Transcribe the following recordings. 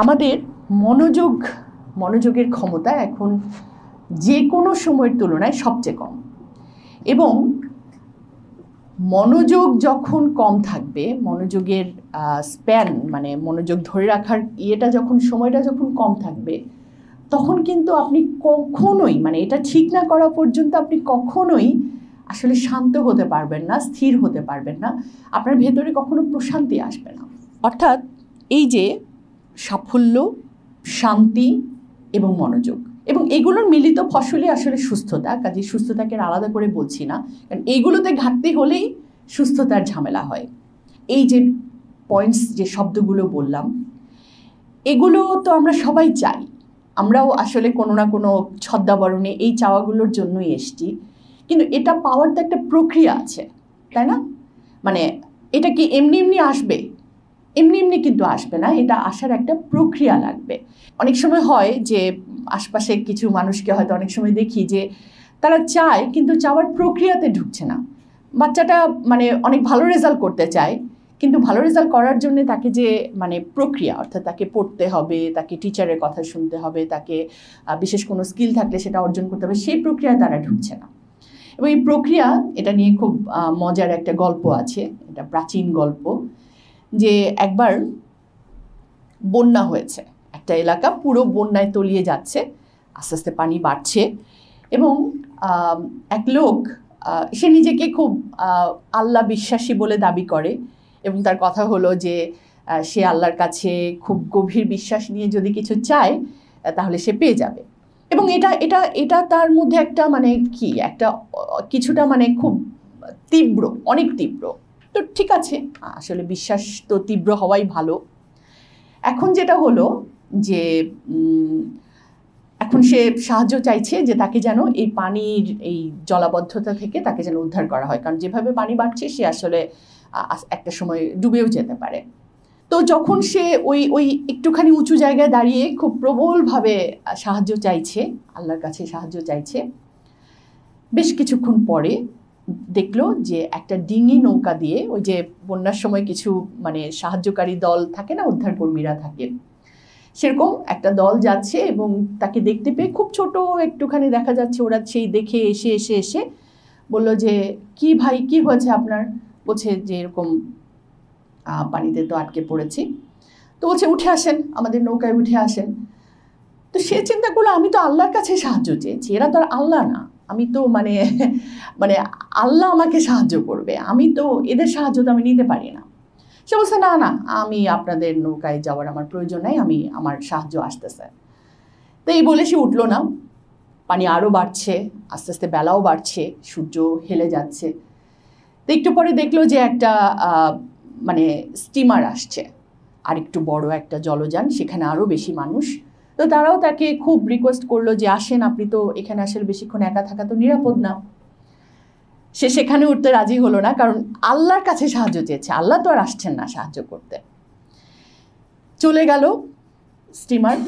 আমাদের মনোযোগের ক্ষমতা এখন যে কোনো সময়ের তুলনায় সবচেয়ে কম, এবং মনোযোগ যখন কম থাকবে, মনোযোগের স্প্যান মানে মনোযোগ ধরে রাখার সময়টা যখন কম থাকবে, তখন কিন্তু আপনি কখনোই মানে এটা ঠিক না করা পর্যন্ত আপনি কখনোই আসলে শান্ত হতে পারবেন না, স্থির হতে পারবেন না, আপনার ভেতরে কখনো প্রশান্তি আসবে না। অর্থাৎ এই যে সাফল্য, শান্তি এবং মনোযোগ, এবং এগুলোর মিলিত ফসলই আসলে সুস্থতা। কাজে সুস্থতাকে আলাদা করে বলছি না, কারণ এইগুলোতে ঘাটতি হলেই সুস্থতার ঝামেলা হয়। এই যে পয়েন্টস, যে শব্দগুলো বললাম, এগুলো তো আমরা সবাই চাই। আমরাও আসলে কোনো না কোনো ছদ্মাবরণে এই চাওয়াগুলোর জন্যই এসছি, কিন্তু এটা পাওয়ার তো একটা প্রক্রিয়া আছে, তাই না? মানে এটা কি এমনি এমনি আসবে? এমনি এমনি কিন্তু আসবে না, এটা আসার একটা প্রক্রিয়া লাগবে। অনেক সময় হয় যে আশপাশে কিছু মানুষকে হয়তো অনেক সময় দেখি যে তারা চায় কিন্তু চাওয়ার প্রক্রিয়াতে ঢুকছে না। বাচ্চাটা মানে অনেক ভালো রেজাল্ট করতে চায়, কিন্তু ভালো রেজাল্ট করার জন্য তাকে যে মানে প্রক্রিয়া, অর্থাৎ তাকে পড়তে হবে, তাকে টিচারের কথা শুনতে হবে, তাকে বিশেষ কোনো স্কিল থাকলে সেটা অর্জন করতে হবে, সেই প্রক্রিয়ায় তারা ঢুকছে না। এবং এই প্রক্রিয়া, এটা নিয়ে খুব মজার একটা গল্প আছে, এটা প্রাচীন গল্প, যে একবার বন্যা হয়েছে, একটা এলাকা পুরো বন্যায় তলিয়ে যাচ্ছে, আস্তে আস্তে পানি বাড়ছে, এবং এক লোক, সে নিজেকে খুব আল্লাহ বিশ্বাসী বলে দাবি করে, এবং তার কথা হলো যে সে আল্লাহর কাছে খুব গভীর বিশ্বাস নিয়ে যদি কিছু চায় তাহলে সে পেয়ে যাবে। এবং এটা তার মধ্যে একটা মানে কি একটা কিছুটা মানে খুব তীব্র, অনেক তীব্র। তো ঠিক আছে, আসলে বিশ্বাস তো তীব্র হওয়াই ভালো। এখন যেটা হলো যে এখন সে সাহায্য চাইছে যে তাকে যেন এই পানির এই জলাবদ্ধতা থেকে তাকে যেন উদ্ধার করা হয়, কারণ যেভাবে পানি বাড়ছে সে আসলে একটা সময় ডুবেও যেতে পারে। তো যখন সে ওই একটুখানি উঁচু জায়গায় দাঁড়িয়ে খুব প্রবলভাবে সাহায্য চাইছে, আল্লাহর কাছে সাহায্য চাইছে, বেশ কিছুক্ষণ পরে দেখলো যে একটা ডিঙি নৌকা দিয়ে, ওই যে বন্যার সময় কিছু মানে সাহায্যকারী দল থাকে না, উদ্ধারকর্মীরা থাকে, সেরকম একটা দল যাচ্ছে, এবং তাকে দেখতে পেয়ে খুব ছোট একটুখানি দেখা যাচ্ছে, ওরা সেই দেখে এসে বলল যে কি ভাই, কি হয়েছে আপনার? বলছে যে এরকম পানিতে তো আটকে পড়েছি। তো বলছে উঠে আসেন, আমাদের নৌকায় উঠে আসেন। তো সে চিন্তা করলো, আমি তো আল্লাহর কাছে সাহায্য চেয়েছি, এরা তো আর আল্লাহ না, আমি তো মানে আল্লাহ আমাকে সাহায্য করবে, আমি তো এদের সাহায্য তো আমি নিতে পারি না। সে বলছে না না, আমি আপনাদের নৌকায় যাওয়ার আমার প্রয়োজন নাই, আমার সাহায্য আসতেছে। তো এই বলে সে উঠলো না। পানি আরও বাড়ছে, আস্তে আস্তে বেলাও বাড়ছে, সূর্য হেলে যাচ্ছে। তো একটু পরে দেখলো যে একটা মানে স্টিমার আসছে, আর একটু বড় একটা জলযান, সেখানে আরও বেশি মানুষ। তো তারাও তাকে খুব রিকোয়েস্ট করলো যে আসেন, আপনি তো এখানে আসলে বেশিক্ষণ একা থাকা তো নিরাপদ না। সে সেখানে উঠতে রাজি হলো না, কারণ আল্লাহর কাছে সাহায্য চেয়েছে, আল্লাহ তো আর আসছেন না সাহায্য করতে। চলে গেল স্টিমার।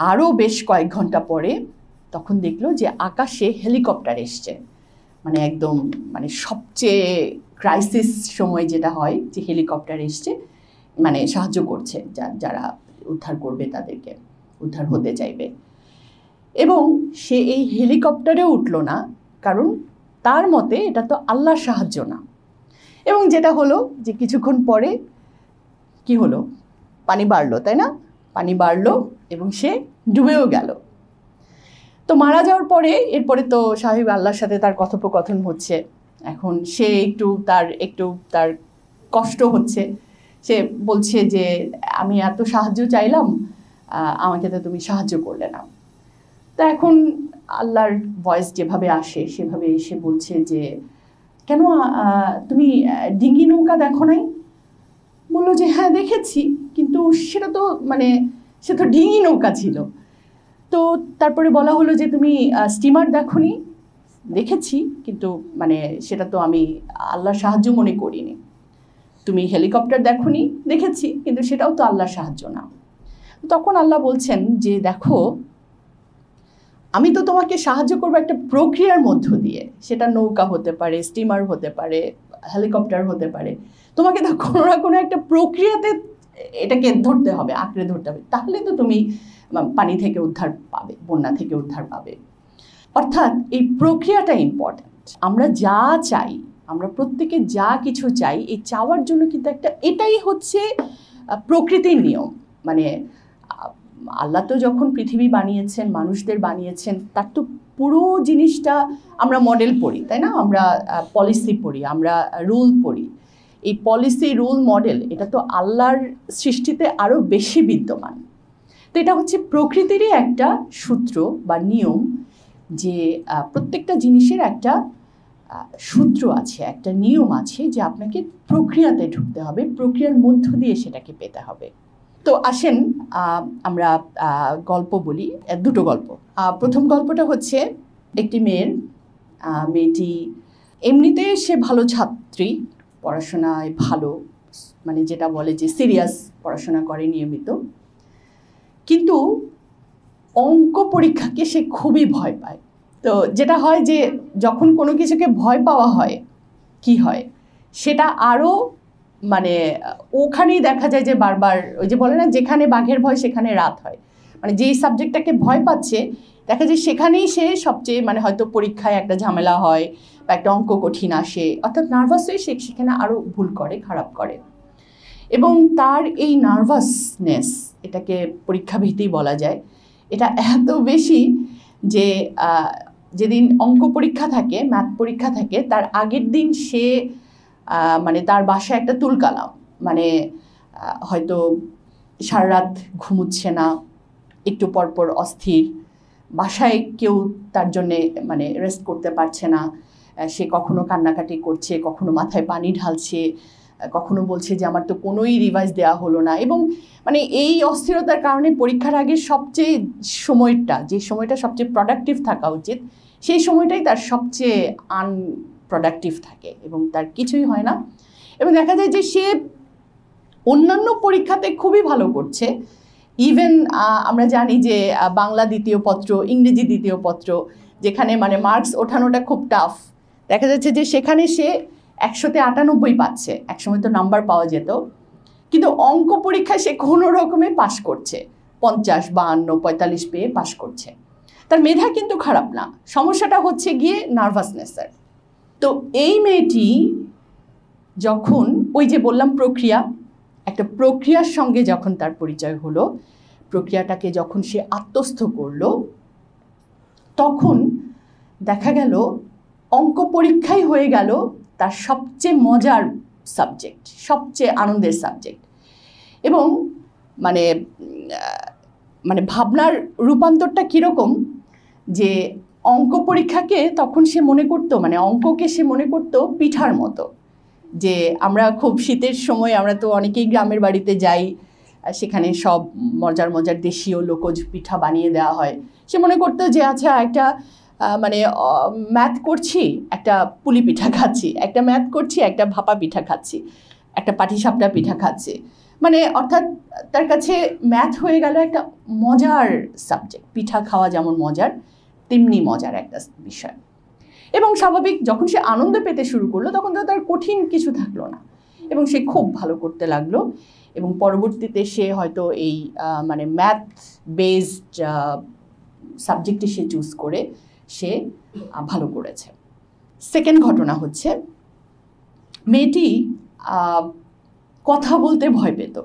আরও বেশ কয়েক ঘন্টা পরে তখন দেখলো যে আকাশে হেলিকপ্টার এসছে, মানে একদম মানে সবচেয়ে ক্রাইসিস সময় যেটা হয়, যে হেলিকপ্টার এসছে মানে সাহায্য করছে, যারা উদ্ধার করবে তাদেরকে, উদ্ধার হতে চাইবে। এবং সে এই হেলিকপ্টারে উঠলো না, কারণ তার মতে এটা তো আল্লাহর সাহায্য না। এবং যেটা হলো যে কিছুক্ষণ পরে কি হলো, পানি বাড়লো, তাই না? পানি বাড়লো এবং সে ডুবেও গেল। তো মারা যাওয়ার পরে এরপরে তো স্বাভাবিক আল্লাহর সাথে তার কথোপকথন হচ্ছে। এখন সে একটু তার কষ্ট হচ্ছে। সে বলছে যে আমি এত সাহায্য চাইলাম, আমাকে তো তুমি সাহায্য করলে না। তো এখন আল্লাহর ভয়েস যেভাবে আসে সেভাবে এসে বলছে যে কেন তুমি ডিঙ্গি নৌকা দেখো নাই? বললো যে হ্যাঁ দেখেছি, কিন্তু সেটা তো মানে সে তো ডিঙ্গি নৌকা ছিল। তো তারপরে বলা হলো যে তুমি স্টিমার দেখোনি? দেখেছি, কিন্তু মানে সেটা তো আমি আল্লাহর সাহায্য মনে করিনি। তুমি হেলিকপ্টার দেখোনি? দেখেছি, কিন্তু সেটাও তো আল্লাহর সাহায্য না। তখন আল্লাহ বলছেন যে দেখো, আমি তো তোমাকে সাহায্য করবো একটা প্রক্রিয়ার মধ্য দিয়ে, সেটা নৌকা হতে পারে, স্টিমার হতে পারে, হেলিকপ্টার হতে পারে। তোমাকে তো কোনো না কোনো একটা প্রক্রিয়াতে এটাকে ধরতে হবে, আঁকড়ে ধরতে হবে, তাহলে তো তুমি পানি থেকে উদ্ধার পাবে, বন্যা থেকে উদ্ধার পাবে। অর্থাৎ এই প্রক্রিয়াটা ইম্পর্ট্যান্ট। আমরা যা চাই, আমরা প্রত্যেকে যা কিছু চাই, এই চাওয়ার জন্য কিন্তু এটাই হচ্ছে প্রকৃতির নিয়ম। মানে আল্লাহ তো যখন পৃথিবী বানিয়েছেন, মানুষদের বানিয়েছেন, তার তো পুরো জিনিসটা আমরা মডেল পড়ি, তাই না? আমরা পলিসি পড়ি, আমরা রুল পড়ি। এই পলিসি, রুল, মডেল এটা তো আল্লাহর সৃষ্টিতে আরও বেশি বিদ্যমান। তো এটা হচ্ছে প্রকৃতিরই একটা সূত্র বা নিয়ম, যে প্রত্যেকটা জিনিসের একটা সূত্র আছে, একটা নিয়ম আছে, যে আপনাকে প্রক্রিয়াতে ঢুকতে হবে, প্রক্রিয়ার মধ্য দিয়ে সেটাকে পেতে হবে। তো আসেন আমরা গল্প বলি, দুটো গল্প। প্রথম গল্পটা হচ্ছে একটি মেয়েটি এমনিতে সে ভালো ছাত্রী, পড়াশোনায় ভালো, মানে যেটা বলে যে সিরিয়াস পড়াশোনা করে নিয়মিত, কিন্তু অঙ্ক পরীক্ষাকে সে খুবই ভয় পায়। তো যেটা হয় যে যখন কোনো কিছুকে ভয় পাওয়া হয়, কি হয় সেটা আরও মানে ওখানেই দেখা যায় যে বারবার ওই যে বলে না, যেখানে বাঘের ভয় সেখানে রাত হয়। মানে যেই সাবজেক্টটাকে ভয় পাচ্ছে দেখা যায় সেখানেই সে সবচেয়ে, মানে হয়তো পরীক্ষায় একটা ঝামেলা হয় বা একটা অঙ্ক কঠিন আসে, অর্থাৎ নার্ভাস হয়ে সে সেখানে আরও ভুল করে, খারাপ করে। এবং তার এই নার্ভাসনেস, এটাকে পরীক্ষা ভীতি বলা যায়, এটা এত বেশি যে যেদিন অঙ্ক পরীক্ষা থাকে, ম্যাথ পরীক্ষা থাকে, তার আগের দিন সে মানে তার বাসায় একটা তুলকালাম, মানে হয়তো সারা রাত ঘুমুচ্ছে না, একটু পরপর অস্থির, বাসায় কেউ তার জন্যে মানে রেস্ট করতে পারছে না, সে কখনো কান্নাকাটি করছে, কখনো মাথায় পানি ঢালছে, কখনো বলছে যে আমার তো কোনোই রিভাইজ দেওয়া হলো না। এবং মানে এই অস্থিরতার কারণে পরীক্ষার আগে সবচেয়ে সময়টা, যে সময়টা সবচেয়ে প্রোডাক্টিভ থাকা উচিত, সেই সময়টাই তার সবচেয়ে আনপ্রোডাক্টিভ থাকে এবং তার কিছুই হয় না। এবং দেখা যায় যে সে অন্যান্য পরীক্ষাতে খুবই ভালো করছে, ইভেন আমরা জানি যে বাংলা দ্বিতীয় পত্র, ইংরেজি দ্বিতীয় পত্র, যেখানে মানে মার্কস ওঠানোটা খুব টাফ, দেখা যাচ্ছে যে সেখানে সে 100-তে 98 পাচ্ছে, একসময় তো নাম্বার পাওয়া যেত, কিন্তু অঙ্ক পরীক্ষায় সে কোনো রকমে পাশ করছে, 50, 52, 45 পেয়ে পাশ করছে। তার মেধা কিন্তু খারাপ না, সমস্যাটা হচ্ছে গিয়ে নার্ভাসনেসের। তো এই মেয়েটি যখন ওই যে বললাম প্রক্রিয়া, একটা প্রক্রিয়ার সঙ্গে যখন তার পরিচয় হলো, প্রক্রিয়াটাকে যখন সে আত্মস্থ করলো, তখন দেখা গেল অঙ্ক পরীক্ষাই হয়ে গেল তার সবচেয়ে মজার সাবজেক্ট, সবচেয়ে আনন্দের সাবজেক্ট। এবং মানে মানে ভাবনার রূপান্তরটা কীরকম, যে অঙ্ক পরীক্ষাকে তখন সে মনে করতো, মানে অঙ্ককে সে মনে করতো পিঠার মতো। যে আমরা খুব শীতের সময় আমরা তো অনেকেই গ্রামের বাড়িতে যাই, সেখানে সব মজার মজার দেশীয় লোকজ পিঠা বানিয়ে দেওয়া হয়। সে মনে করতো যে আচ্ছা একটা মানে ম্যাথ করছি, একটা পুলি পিঠা খাচ্ছি, একটা ম্যাথ করছি, একটা ভাপা পিঠা খাচ্ছি, একটা পাটিসাপটা পিঠা খাচ্ছি। মানে অর্থাৎ তার কাছে ম্যাথ হয়ে গেল একটা মজার সাবজেক্ট, পিঠা খাওয়া যেমন মজার তেমনি মজার একটা বিষয়। এবং স্বাভাবিক যখন সে আনন্দ পেতে শুরু করলো তখন তো তার কঠিন কিছু থাকলো না, এবং সে খুব ভালো করতে লাগলো। এবং পরবর্তীতে সে হয়তো এই মানে ম্যাথ বেসড সাবজেক্টে সে চুজ করে সে ভালো করেছে। সেকেন্ড ঘটনা হচ্ছে, মেয়েটি কথা বলতে ভয় পেত।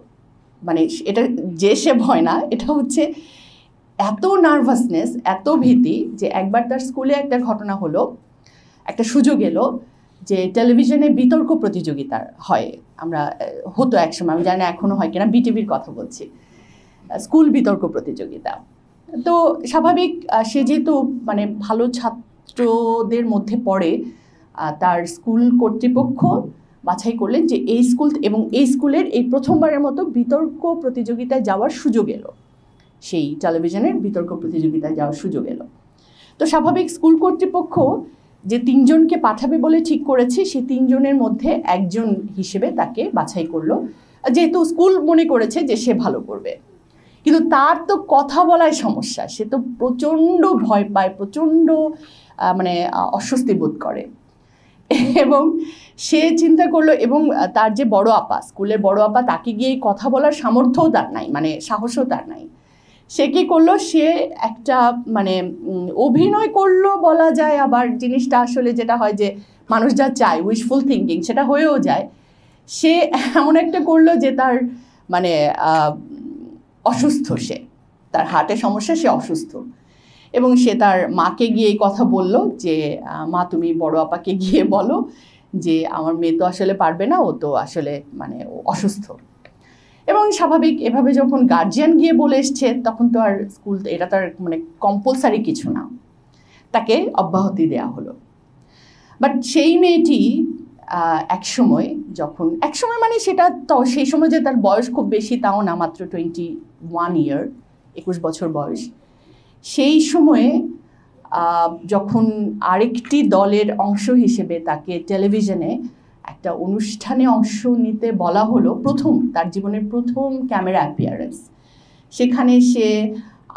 মানে এটা যে সে ভয় না, এটা হচ্ছে এত নার্ভাসনেস, এত ভীতি, যে একবার তার স্কুলে একটা ঘটনা হলো, একটা সুযোগ এলো যে টেলিভিশনে বিতর্ক প্রতিযোগিতা হয়, আমরা হতো একসময়, আমি জানি না এখনও হয় কিনা, বিটিভির কথা বলছি, স্কুল বিতর্ক প্রতিযোগিতা। তো স্বাভাবিক সে যেহেতু মানে ভালো ছাত্রদের মধ্যে পড়ে, তার স্কুল কর্তৃপক্ষ বাছাই করলেন যে এই স্কুল এবং এই স্কুলের এই প্রথমবারের মতো বিতর্ক প্রতিযোগিতায় যাওয়ার সুযোগ এলো, সেই টেলিভিশনের বিতর্ক প্রতিযোগিতায় যাওয়ার সুযোগ এলো। তো স্বাভাবিক স্কুল কর্তৃপক্ষ যে 3 জনকে পাঠাবে বলে ঠিক করেছে, সেই 3 জনের মধ্যে একজন হিসেবে তাকে বাছাই করলো, যেহেতু স্কুল মনে করেছে যে সে ভালো করবে। কিন্তু তার তো কথা বলায় সমস্যা, সে তো প্রচণ্ড ভয় পায়, প্রচণ্ড মানে অস্বস্তি বোধ করে। এবং সে চিন্তা করলো, এবং তার যে বড় আপা, স্কুলের বড় আপা, তাকে গিয়ে কথা বলার সামর্থ্যও তার নাই, মানে সাহসও তার নাই। সে কী করলো, সে একটা মানে অভিনয় করলো বলা যায়, আবার জিনিসটা আসলে যেটা হয় যে মানুষ যা চায় উইশফুল থিঙ্কিং সেটা হয়েও যায়। সে এমন একটা করলো যে তার মানে অসুস্থ, সে তার হার্টের সমস্যা, সে অসুস্থ, এবং সে তার মাকে গিয়ে কথা বলল যে মা তুমি বড় আপাকে গিয়ে বলো যে আমার মেয়ে তো আসলে পারবে না, ও তো আসলে মানে অসুস্থ। এবং স্বাভাবিক এভাবে যখন গার্জিয়ান গিয়ে বলে এসছে তখন তো আর স্কুল, এটা তার মানে কম্পালসারি কিছু না, তাকে অব্যাহতি দেওয়া হলো। বাট সেই মেয়েটি একসময় মানে সেটা তো সেই সময় যে তার বয়স খুব বেশি তাও না, মাত্র 21 ইয়ার, 21 বছর বয়স। সেই সময়ে যখন আরেকটি দলের অংশ হিসেবে তাকে টেলিভিশনে একটা অনুষ্ঠানে অংশ নিতে বলা হলো, তার জীবনের প্রথম ক্যামেরা অ্যাপিয়ারেন্স, সেখানে সে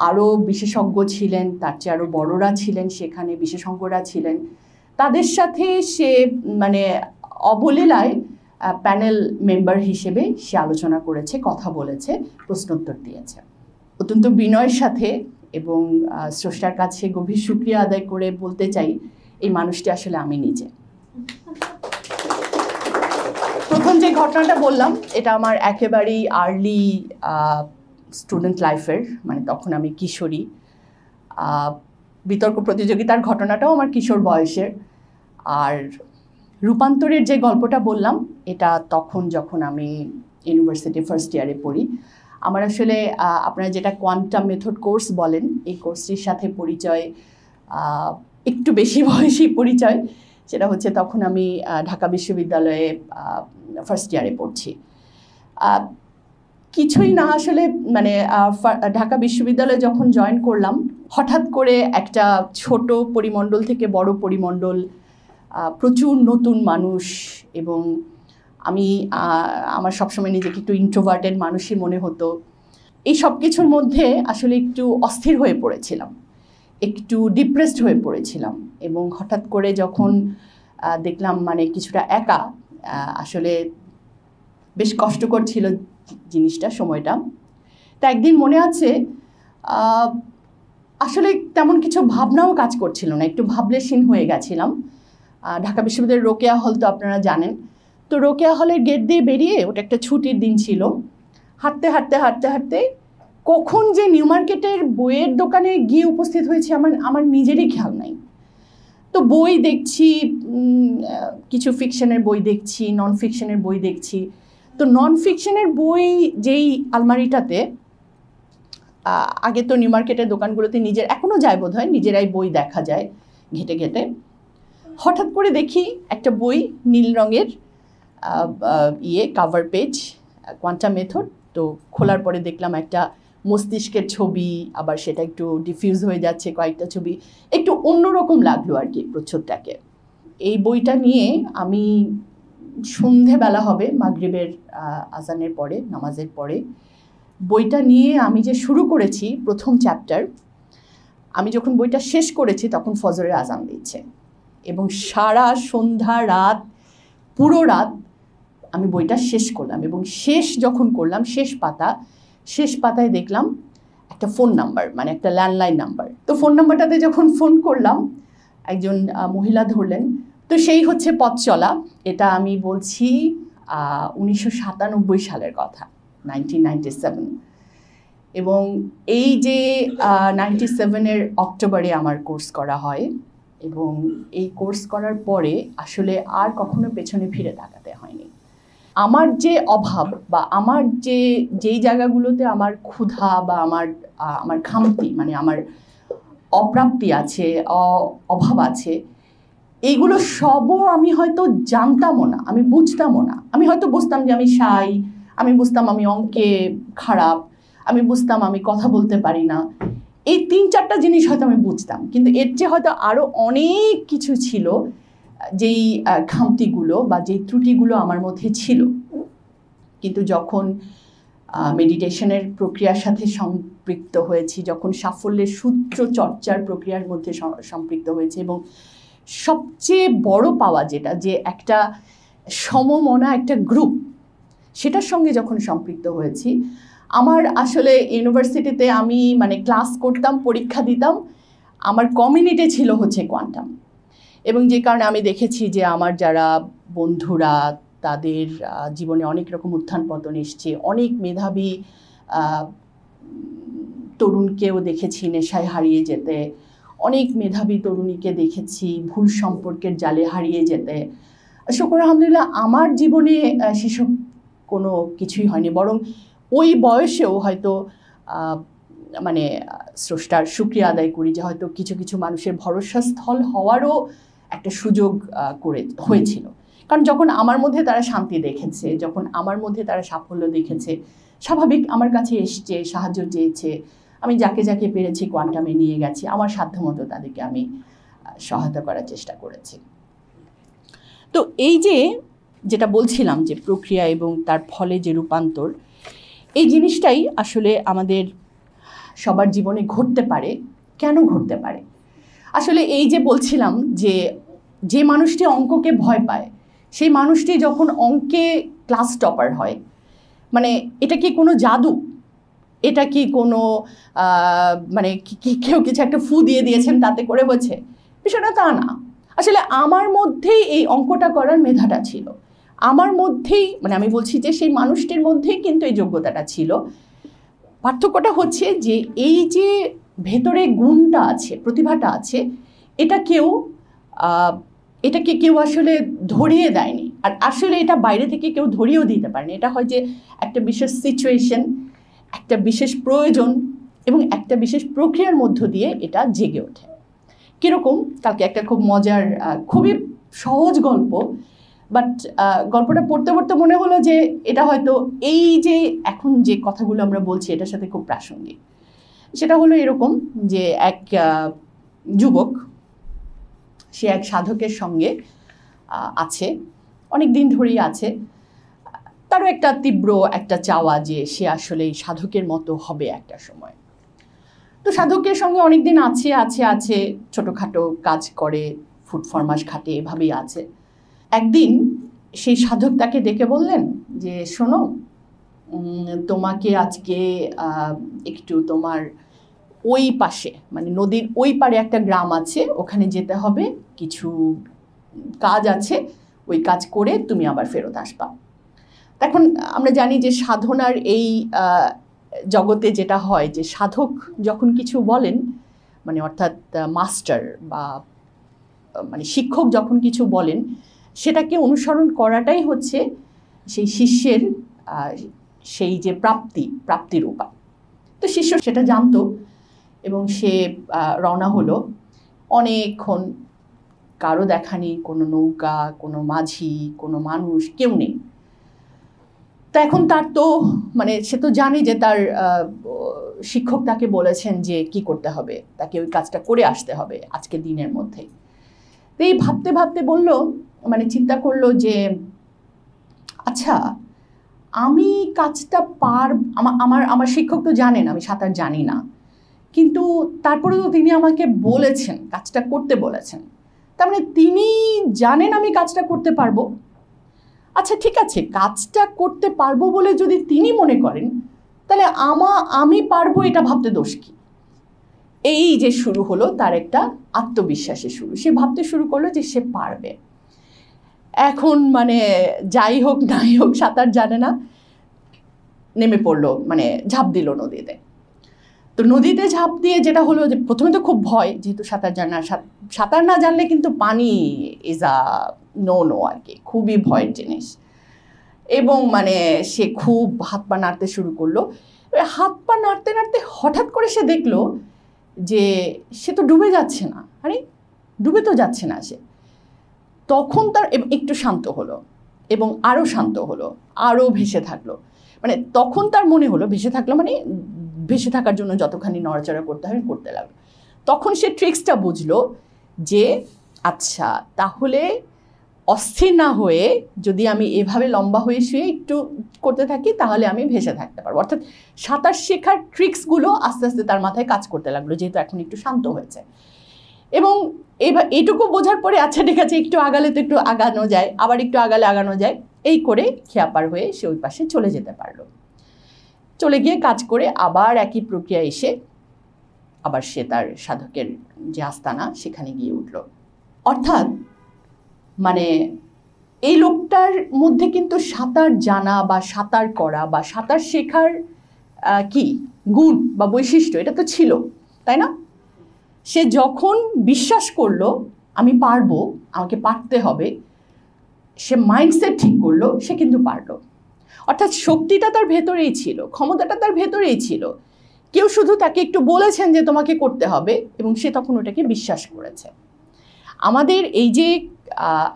আরও বিশেষজ্ঞ ছিলেন, তার চেয়ে আরও বড়রা ছিলেন, সেখানে বিশেষজ্ঞরা ছিলেন, তাদের সাথে সে মানে অবলীলায় প্যানেল মেম্বার হিসেবে সে আলোচনা করেছে, কথা বলেছে, প্রশ্নোত্তর দিয়েছে। অত্যন্ত বিনয়ের সাথে এবং স্রষ্টার কাছে গভীর শুকরিয়া আদায় করে বলতে চাই, এই মানুষটি আসলে আমি নিজে। প্রথম যে ঘটনাটা বললাম এটা আমার একেবারেই আর্লি স্টুডেন্ট লাইফের, মানে তখন আমি কিশোরী। বিতর্ক প্রতিযোগিতার ঘটনাটাও আমার কিশোর বয়সের। আর রূপান্তরের যে গল্পটা বললাম এটা তখন যখন আমি ইউনিভার্সিটি ফার্স্ট ইয়ারে পড়ি। আমার আসলে আপনারা যেটা কোয়ান্টাম মেথড কোর্স বলেন, এই কোর্সটির সাথে পরিচয় একটু বেশি বয়সী পরিচয়, সেটা হচ্ছে তখন আমি ঢাকা বিশ্ববিদ্যালয়ে ফার্স্ট ইয়ারে পড়ছি। কিছুই না আসলে মানে ঢাকা বিশ্ববিদ্যালয়ে যখন জয়েন করলাম, হঠাৎ করে একটা ছোট পরিমণ্ডল থেকে বড় পরিমণ্ডল, প্রচুর নতুন মানুষ, এবং আমি আমার সবসময় নিজেকে একটু ইন্ট্রোভার্টেড মানুষই মনে হতো। এই সব কিছুর মধ্যে আসলে একটু অস্থির হয়ে পড়েছিলাম, একটু ডিপ্রেসড হয়ে পড়েছিলাম, এবং হঠাৎ করে যখন দেখলাম মানে কিছুটা একা, আসলে বেশ কষ্টকর ছিল জিনিসটা, সময়টা। তা একদিন মনে আছে আসলে তেমন কিছু ভাবনাও কাজ করছিল না, একটু ভাবলেশীন হয়ে গেছিলাম। ঢাকা বিশ্ববিদ্যালয়ের রোকেয়া হল তো আপনারা জানেন, তো রোকেয়া হলের গেট দিয়ে বেরিয়ে, ওটা একটা ছুটির দিন ছিল, হাঁটতে হাঁটতে হাঁটতে হাঁটতে কখন যে নিউ মার্কেটের বইয়ের দোকানে গিয়ে উপস্থিত হয়েছে আমার নিজেরই খেয়াল নাই। তো বই দেখছি, কিছু ফিকশনের বই দেখছি, নন ফিকশনের বই দেখছি। তো নন ফিকশনের বই যেই আলমারিটাতে, আগে তো নিউ মার্কেটের দোকানগুলোতে এখনও যায় বোধ হয়, নিজেরাই বই দেখা যায় ঘেটে ঘেটে। হঠাৎ করে দেখি একটা বই, নীল রঙের কাভার পেজ, কোয়ান্টাম মেথড। তো খোলার পরে দেখলাম একটা মস্তিষ্কের ছবি, আবার সেটা একটু ডিফিউজ হয়ে যাচ্ছে, কয়েকটা ছবি, একটু অন্যরকম লাগলো আর কি প্রচ্ছদটাকে। এই বইটা নিয়ে আমি সন্ধেবেলা হবে, মাগরিবের আজানের পরে, নামাজের পরে, বইটা নিয়ে আমি যে শুরু করেছি প্রথম চ্যাপ্টার, আমি যখন বইটা শেষ করেছি তখন ফজরের আজান দিচ্ছে, এবং সারা সন্ধ্যা রাত, পুরো রাত আমি বইটা শেষ করলাম। এবং শেষ যখন করলাম, শেষ পাতায় দেখলাম একটা ফোন নাম্বার, মানে একটা ল্যান্ডলাইন নাম্বার। তো ফোন নাম্বারটাতে যখন ফোন করলাম, একজন মহিলা ধরলেন। তো সেই হচ্ছে পথ চলা। এটা আমি বলছি 1997 সালের কথা, 1997। এবং এই যে 97-এর অক্টোবরে আমার কোর্স করা হয়, এবং এই কোর্স করার পরে আসলে আর কখনো পেছনে ফিরে তাকাতে হয়নি। আমার যে অভাব, বা আমার যেই জায়গাগুলোতে আমার ক্ষুধা বা আমার খামতি, মানে আমার অপ্রাপ্তি আছে, অভাব আছে, এইগুলো সবও আমি হয়তো জানতামও না, আমি বুঝতামও না। আমি হয়তো বুঝতাম যে আমি শাই, আমি বুঝতাম আমি অঙ্কে খারাপ, আমি বুঝতাম আমি কথা বলতে পারি না, এই 3-4টা জিনিস হয়তো আমি বুঝতাম, কিন্তু এর চেয়ে হয়তো আরও অনেক কিছু ছিল যেই খামতিগুলো বা যেই ত্রুটিগুলো আমার মধ্যে ছিল। কিন্তু যখন মেডিটেশনের প্রক্রিয়ার সাথে সম্পৃক্ত হয়েছি, যখন সাফল্যের সূত্র চর্চার প্রক্রিয়ার মধ্যে সম্পৃক্ত হয়েছে, এবং সবচেয়ে বড় পাওয়া যেটা, যে একটা সমমনা একটা গ্রুপ, সেটার সঙ্গে যখন সম্পৃক্ত হয়েছি, আমার আসলে ইউনিভার্সিটিতে আমি মানে ক্লাস করতাম, পরীক্ষা দিতাম, আমার কমিউনিটি ছিল হচ্ছে কোয়ান্টাম। এবং যে কারণে আমি দেখেছি যে আমার যারা বন্ধুরা, তাদের জীবনে অনেক রকম উত্থান পতন এসছে, অনেক মেধাবী তরুণকেও দেখেছি নেশায় হারিয়ে যেতে, অনেক মেধাবী তরুণীকে দেখেছি ভুল সম্পর্কের জালে হারিয়ে যেতে। শুকর আলহামদুলিল্লাহ আমার জীবনে সেসব কোনো কিছুই হয়নি, বরং ওই বয়সেও হয়তো মানে স্রষ্টার শুকরিয়া আদায় করি যে হয়তো কিছু কিছু মানুষের ভরসাস্থল হওয়ারও একটা সুযোগ হয়েছিল। কারণ যখন আমার মধ্যে তারা শান্তি দেখেছে, যখন আমার মধ্যে তারা সাফল্য দেখেছে, স্বাভাবিক আমার কাছে এসছে, সাহায্য চেয়েছে। আমি যাকে যাকে পেরেছি কোয়ান্টামে নিয়ে গেছি, আমার সাধ্যমতো তাদেরকে আমি সহায়তা করার চেষ্টা করেছি। তো এই যে যেটা বলছিলাম যে প্রক্রিয়া এবং তার ফলে যে রূপান্তর, এই জিনিসটাই আসলে আমাদের সবার জীবনে ঘটতে পারে। কেন ঘটতে পারে? আসলে এই যে বলছিলাম যে যে মানুষটি অঙ্ককে ভয় পায়, সেই মানুষটি যখন অঙ্কে ক্লাস টপার হয়, মানে এটা কি কোনো জাদু? এটা কি কোনো মানে কেউ কিছু একটা ফু দিয়ে দিয়েছেন তাতে করে হচ্ছে? বিষয়টা তা না। আসলে আমার মধ্যেই এই অঙ্কটা করার মেধাটা ছিল, আমার মধ্যেই, মানে আমি বলছি যে সেই মানুষটির মধ্যেই কিন্তু এই যোগ্যতাটা ছিল। পার্থক্যটা হচ্ছে যে এই যে ভেতরে গুণটা আছে, প্রতিভাটা আছে, এটাকে কেউ আসলে ধরিয়ে দেয়নি। আর আসলে এটা বাইরে থেকে কেউ ধরিয়েও দিতে পারেনি। এটা হয় যে একটা বিশেষ সিচুয়েশন, একটা বিশেষ প্রয়োজন এবং একটা বিশেষ প্রক্রিয়ার মধ্য দিয়ে এটা জেগে ওঠে। কীরকম? কালকে একটা খুব মজার, খুবই সহজ গল্প, বাট গল্পটা পড়তে পড়তে মনে হলো যে এটা হয়তো এই যে এখন যে কথাগুলো আমরা বলছি এটার সাথে খুব প্রাসঙ্গিক। সেটা হলো এরকম যে এক যুবক, সে এক সাধকের সঙ্গে আছে, অনেক দিন ধরেই আছে। তারও একটা তীব্র একটা চাওয়া যে সে আসলে এই সাধকের মতো হবে একটা সময়। তো সাধকের সঙ্গে অনেকদিন আছে, ছোটোখাটো কাজ করে, ফুড ফরমাস খাটে, এভাবেই আছে। একদিন সেই সাধক তাকে ডেকে বললেন যে শোনো, তোমাকে আজকে একটু তোমার ওই পাশে, মানে নদীর ওই পারে একটা গ্রাম আছে, ওখানে যেতে হবে, কিছু কাজ আছে, ওই কাজ করে তুমি আবার ফেরত আসবা। এখন আমরা জানি যে সাধনার এই জগতে যেটা হয় যে সাধক যখন কিছু বলেন, মানে অর্থাৎ মাস্টার বা মানে শিক্ষক যখন কিছু বলেন, সেটাকে অনুসরণ করাটাই হচ্ছে সেই শিষ্যের সেই যে প্রাপ্তির উপায়। তো শিষ্য সেটা জানতো এবং সে রওনা হলো। অনেকক্ষণ কারো দেখা নেই, কোনো নৌকা, কোনো মাঝি, কোনো মানুষ, কেউ নেই। তো এখন তার তো মানে সে তো জানে যে তার শিক্ষক তাকে বলেছেন যে কি করতে হবে, তাকে ওই কাজটা করে আসতে হবে আজকে দিনের মধ্যেই। তো এই ভাবতে ভাবতে বলল, মানে চিন্তা করলো যে আচ্ছা, আমি কাজটা আমার শিক্ষক তো জানেন আমি সাঁতার জানি না, কিন্তু তারপরে তো তিনি আমাকে বলেছেন, কাজটা করতে বলেছেন, তার মানে তিনি জানেন আমি কাজটা করতে পারবো। আচ্ছা ঠিক আছে, কাজটা করতে পারবো বলে যদি তিনি মনে করেন, তাহলে আমি পারবো এটা ভাবতে দোষ কি? এই যে শুরু হলো তার একটা আত্মবিশ্বাসের শুরু। সে ভাবতে শুরু করলো যে সে পারবে। এখন মানে যাই হোক নাই হোক, সাঁতার জানে না, নেমে পড়লো, মানে ঝাঁপ দিল নদীতে। তো নদীতে ঝাঁপ দিয়ে যেটা হলো যে প্রথমে তো খুব ভয়, যেহেতু সাঁতার জানে না। সাঁতার না জানলে কিন্তু পানি ইজ আ নো আর কি, খুবই ভয়ের জিনিস। এবং মানে সে খুব হাত পা নাড়তে শুরু করলো। হাত পা নাড়তে নাড়তে হঠাৎ করে সে দেখলো যে সে তো ডুবে যাচ্ছে না। আরে ডুবে তো যাচ্ছে না সে। তখন তার একটু শান্ত হলো এবং আরও শান্ত হলো, আরও ভেসে থাকলো। মানে তখন তার মনে হলো ভেসে থাকলো মানে ভেসে থাকার জন্য যতখানি নড়াচড়া করতে হয় করতে লাগলো। তখন সে ট্রিক্সটা বুঝলো যে আচ্ছা, তাহলে অস্থির না হয়ে যদি আমি এভাবে লম্বা হয়ে শুয়ে একটু করতে থাকি তাহলে আমি ভেসে থাকতে পারবো। অর্থাৎ সাঁতার শেখার ট্রিক্সগুলো আস্তে আস্তে তার মাথায় কাজ করতে লাগলো, যেহেতু এখন একটু শান্ত হয়েছে। এবং এবার এটুকু বোঝার পরে আচ্ছা ঠিক আছে একটু আগালে তো একটু আগানো যায়, আবার একটু আগালে আগানো যায়, এই করে খেয়া পার হয়ে সে ওই পাশে চলে যেতে পারলো। চলে গিয়ে কাজ করে আবার একই প্রক্রিয়া এসে আবার সে তার সাধকের যে আস্তানা সেখানে গিয়ে উঠল। অর্থাৎ মানে এই লোকটার মধ্যে কিন্তু সাঁতার জানা বা সাঁতার করা বা সাঁতার শেখার কি গুণ বা বৈশিষ্ট্য এটা তো ছিল, তাই না? সে যখন বিশ্বাস করলো আমি পারবো, আমাকে পারতে হবে, সে মাইন্ডসেট ঠিক করলো, সে কিন্তু পারলো। অর্থাৎ শক্তিটা তার ভেতরেই ছিল, ক্ষমতাটা তার ভেতরেই ছিল, কেউ শুধু তাকে একটু বলেছেন যে তোমাকে করতে হবে এবং সে তখন ওটাকে বিশ্বাস করেছে। আমাদের এই যে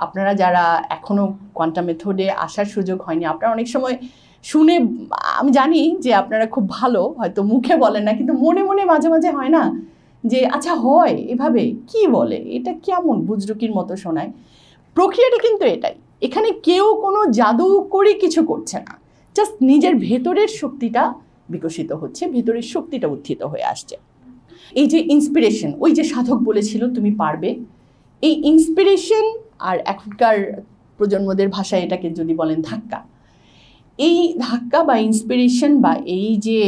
আপনারা যারা এখনও কোয়ান্টাম মেথডে আসার সুযোগ হয়নি, আপনারা অনেক সময় শুনে, আমি জানি যে আপনারা খুব ভালো, হয়তো মুখে বলেন না কিন্তু মনে মনে মাঝে মাঝে হয় না যে আচ্ছা হয় এভাবে, কি বলে এটা কেমন বুজরুকির মতো শোনায়। প্রক্রিয়াটা কিন্তু এটাই, এখানে কেউ কোনো জাদু করে কিছু করছে না, জাস্ট নিজের ভেতরের শক্তিটা বিকশিত হচ্ছে, ভেতরের শক্তিটা উত্থিত হয়ে আসছে। এই যে ইন্সপিরেশন, ওই যে সাধক বলেছিল তুমি পারবে, এই ইন্সপিরেশন আর এখনকার প্রজন্মদের ভাষায় এটাকে যদি বলেন ধাক্কা, এই ধাক্কা বা ইন্সপিরেশন বা এই যে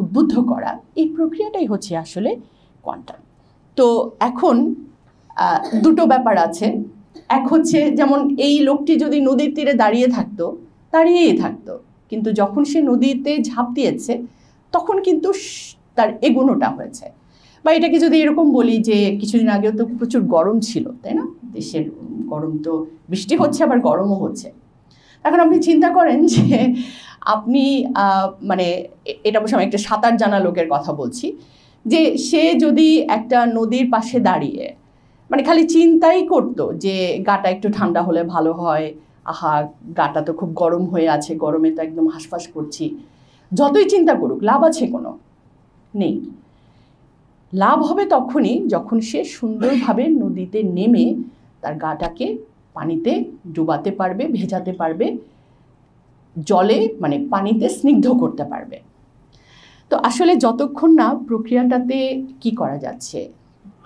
উদ্বুদ্ধ করা, এই প্রক্রিয়াটাই হচ্ছে আসলে কোয়ান্টাম। তো এখন দুটো ব্যাপার আছে। এক হচ্ছে যেমন এই লোকটি যদি নদীর তীরে দাঁড়িয়ে থাকতো, দাঁড়িয়েই থাকতো, কিন্তু যখন সে নদীতে ঝাঁপ দিয়েছে তখন কিন্তু তার এগোনোটা হয়েছে। বা এটাকে যদি এরকম বলি যে কিছুদিন আগেও তো প্রচুর গরম ছিল, তাই না? দেশের গরম, তো বৃষ্টি হচ্ছে আবার গরমও হচ্ছে। এখন আপনি চিন্তা করেন যে আপনি মানে এটা অবশ্য আমি একটা সাঁতার জানা লোকের কথা বলছি, যে সে যদি একটা নদীর পাশে দাঁড়িয়ে মানে খালি চিন্তাই করতো যে গাটা একটু ঠান্ডা হলে ভালো হয়, আহা গাটা তো খুব গরম হয়ে আছে, গরমে তো একদম হাঁসফাঁস করছি, যতই চিন্তা করুক লাভ আছে কোনো নেই। লাভ হবে তখনই যখন সে সুন্দরভাবে নদীতে নেমে তার গাটাকে পানিতে ডুবাতে পারবে, ভেজাতে পারবে, জলে মানে পানিতে স্নিগ্ধ করতে পারবে। তো আসলে যতক্ষণ না প্রক্রিয়াটাতে কি করা যাচ্ছে,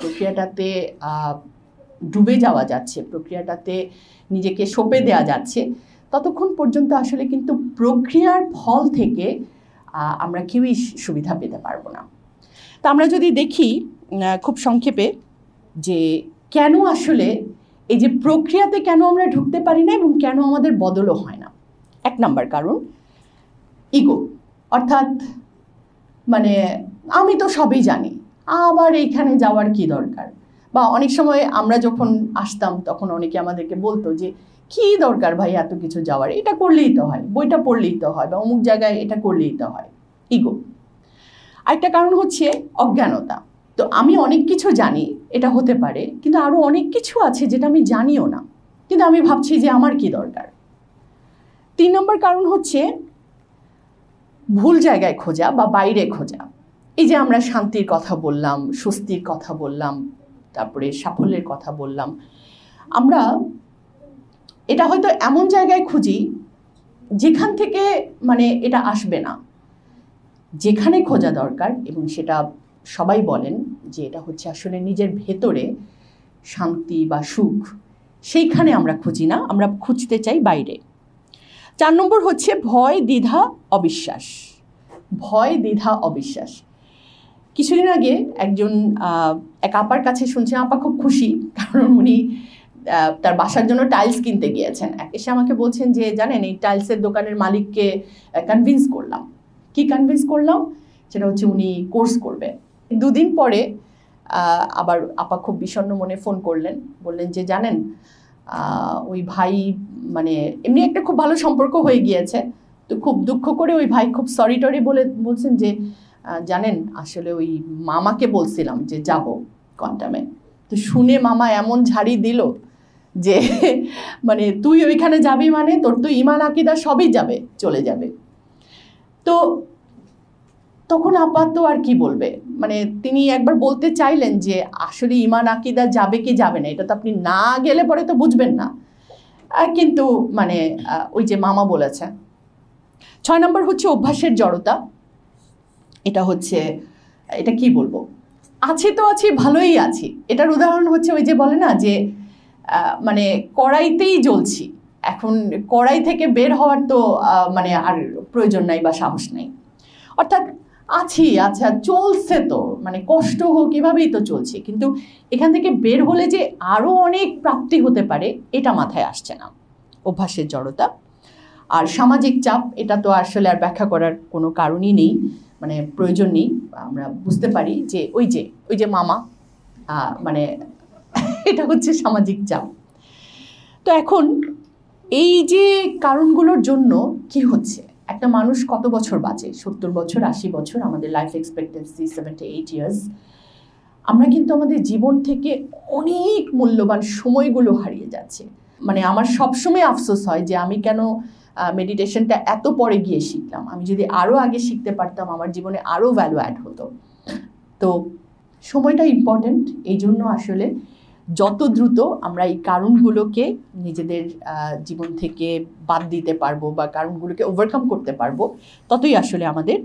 প্রক্রিয়াটাতে ডুবে যাওয়া যাচ্ছে, প্রক্রিয়াটাতে নিজেকে সঁপে দেওয়া যাচ্ছে, ততক্ষণ পর্যন্ত আসলে কিন্তু প্রক্রিয়ার ফল থেকে আমরা কেউই সুবিধা পেতে পারবো না। তা আমরা যদি দেখি খুব সংক্ষেপে যে কেন আসলে এই যে প্রক্রিয়াতে কেন আমরা ঢুকতে পারি না এবং কেন আমাদের বদলও হয় না। এক নাম্বার কারণ ইগো, অর্থাৎ মানে আমি তো সবই জানি, আবার এইখানে যাওয়ার কি দরকার। বা অনেক সময় আমরা যখন আসতাম তখন অনেকে আমাদেরকে বলতো যে কি দরকার ভাই এত কিছু যাওয়ার, এটা করলেই তো হয়, বইটা পড়লেই তো হয়, বা অমুক জায়গায় এটা করলেই তো হয়। ইগো। আরেকটা কারণ হচ্ছে অজ্ঞানতা। তো আমি অনেক কিছু জানি, এটা হতে পারে, কিন্তু আরও অনেক কিছু আছে যেটা আমি জানিও না, কিন্তু আমি ভাবছি যে আমার কি দরকার। 3 নম্বর কারণ হচ্ছে ভুল জায়গায় খোঁজা বা বাইরে খোঁজা। এই যে আমরা শান্তির কথা বললাম, স্বস্তির কথা বললাম, তারপরে সাফল্যের কথা বললাম, আমরা এটা হয়তো এমন জায়গায় খুঁজি যেখান থেকে মানে এটা আসবে না, যেখানে খোঁজা দরকার, এবং সেটা সবাই বলেন যে এটা হচ্ছে আসলে নিজের ভেতরে শান্তি বা সুখ, সেইখানে আমরা খুঁজি না, আমরা খুঁজতে চাই বাইরে। 4 নম্বর হচ্ছে ভয়, দ্বিধা, অবিশ্বাস। ভয়, দ্বিধা, অবিশ্বাস। কিছুদিন আগে এক আপার কাছে শুনছি, আপা খুব খুশি, কারণ উনি তার বাসার জন্য টাইলস কিনতে গিয়েছেন। এসে আমাকে বলছেন যে জানেন এই টাইলসের দোকানের মালিককে কনভিন্স করলাম। কি কনভিন্স করলাম? সেটা হচ্ছে উনি কোর্স করবে। 2 দিন পরে আবার আপা খুব বিষণ্ণ মনে ফোন করলেন, বললেন যে জানেন ওই ভাই মানে এমনি একটা খুব ভালো সম্পর্ক হয়ে গিয়েছে, তো খুব দুঃখ করে ওই ভাই খুব সরি টরি বলছেন যে জানেন আসলে ওই মামাকে বলছিলাম যে যাব কোয়ান্টামে, তো শুনে মামা এমন ঝাড়ি দিল যে মানে তুই ওইখানে যাবি মানে তোর তো ঈমান আকীদা সবই যাবে, চলে যাবে। তো তখন আপা তো আর কি বলবে, মানে তিনি একবার বলতে চাইলেন যে আসলে ঈমান আকীদা যাবে কি যাবে না, এটা তো আপনি না গেলে পরে তো বুঝবেন না, কিন্তু মানে ওই যে মামা বলেছে। 6 নম্বর হচ্ছে অভ্যাসের জড়তা। এটা কি বলবো, আছি তো আছি, ভালোই আছি। এটার উদাহরণ হচ্ছে ওই যে বলে না যে মানে কড়াইতেই জ্বলছি, এখন কড়াই থেকে বের হওয়ার তো মানে আর প্রয়োজন নাই বা সাহস নাই। অর্থাৎ আছি, আচ্ছা চলছে তো, মানে কষ্ট হোক এভাবেই তো চলছে, কিন্তু এখান থেকে বের হলে যে আরও অনেক প্রাপ্তি হতে পারে এটা মাথায় আসছে না। অভ্যাসের জড়তা আর সামাজিক চাপ, এটা তো আসলে আর ব্যাখ্যা করার কোনো কারণই নেই, মানে প্রয়োজন নেই। আমরা বুঝতে পারি যে ওই যে মামা, মানে এটা হচ্ছে সামাজিক চাপ। তো এখন এই যে কারণগুলোর জন্য কি হচ্ছে, একটা মানুষ কত বছর বাঁচে, 70 বছর 80 বছর, আমাদের লাইফ এক্সপেক্টেন্সি 78 ইয়ার্স। আমরা কিন্তু আমাদের জীবন থেকে অনেক মূল্যবান সময়গুলো হারিয়ে যাচ্ছে। মানে আমার সবসময় আফসোস হয় যে আমি কেন মেডিটেশনটা এত পরে গিয়ে শিখলাম। আমি যদি আরও আগে শিখতে পারতাম আমার জীবনে আরও ভ্যালু অ্যাড হতো। তো সময়টা ইম্পর্ট্যান্ট, এই জন্য আসলে যত দ্রুত আমরা এই কারণগুলোকে নিজেদের জীবন থেকে বাদ দিতে পারবো বা কারণগুলোকে ওভারকাম করতে পারবো, ততই আসলে আমাদের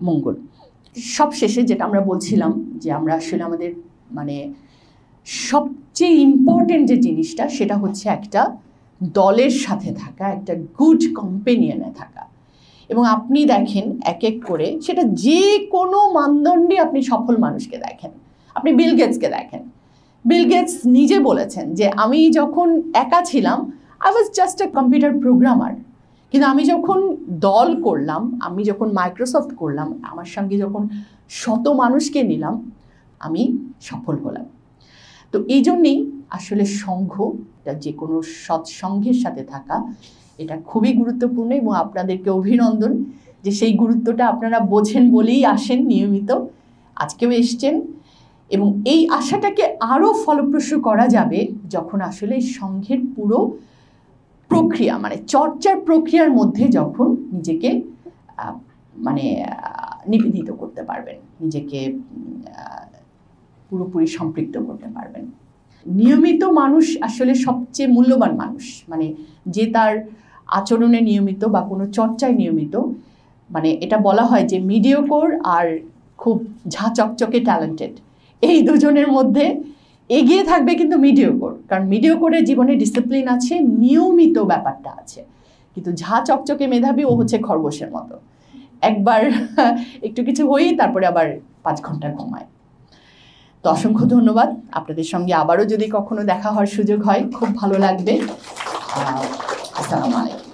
মঙ্গল। সব শেষে যেটা আমরা বলছিলাম যে আমরা আসলে আমাদের মানে সবচেয়ে ইম্পর্টেন্ট যে জিনিসটা সেটা হচ্ছে একটা দলের সাথে থাকা, একটা গুড কম্পেনিয়নে থাকা। এবং আপনি দেখেন এক এক করে, সেটা যে কোনো মানদণ্ডে আপনি সফল মানুষকে দেখেন, আপনি বিল গেটসকে দেখেন। বিল গেটস নিজে বলেছেন যে আমি যখন একা ছিলাম I was just a computer programmer, কিন্তু আমি যখন দল করলাম, আমি যখন মাইক্রোসফট করলাম, আমার সঙ্গে যখন শত মানুষকে নিলাম, আমি সফল হলাম। তো এই জন্যেই আসলে সংঘ, যে কোনো সৎসঙ্গের সাথে থাকা, এটা খুবই গুরুত্বপূর্ণ। এবং আপনাদেরকে অভিনন্দন যে সেই গুরুত্বটা আপনারা বোঝেন বলেই আসেন নিয়মিত, আজকেও এসছেন। এবং এই আশাটাকে আরও ফলপ্রসূ করা যাবে যখন আসলে সংঘের পুরো প্রক্রিয়া, মানে চর্চার প্রক্রিয়ার মধ্যে যখন নিজেকে মানে নিবেদিত করতে পারবেন, নিজেকে পুরোপুরি সম্পৃক্ত করতে পারবেন। নিয়মিত মানুষ আসলে সবচেয়ে মূল্যবান মানুষ, মানে যে তার আচরণে নিয়মিত বা কোনো চর্চায় নিয়মিত। মানে এটা বলা হয় যে মিডিওকোর আর খুব ঝাঁ চকচকে ট্যালেন্টেড, এই দুজনের মধ্যে এগিয়ে থাকবে কিন্তু মিডিওকোর, কারণ মিডিওকোরের জীবনে ডিসিপ্লিন আছে, নিয়মিত ব্যাপারটা আছে। কিন্তু ঝাঁ চকচকে মেধাবী ও হচ্ছে খরগোশের মতো, একবার একটু কিছু হয়েই তারপরে আবার 5 ঘন্টা ঘুমায়। তো অসংখ্য ধন্যবাদ। আপনাদের সঙ্গে আবারও যদি কখনো দেখা হওয়ার সুযোগ হয় খুব ভালো লাগবে। আসসালামু আলাইকুম।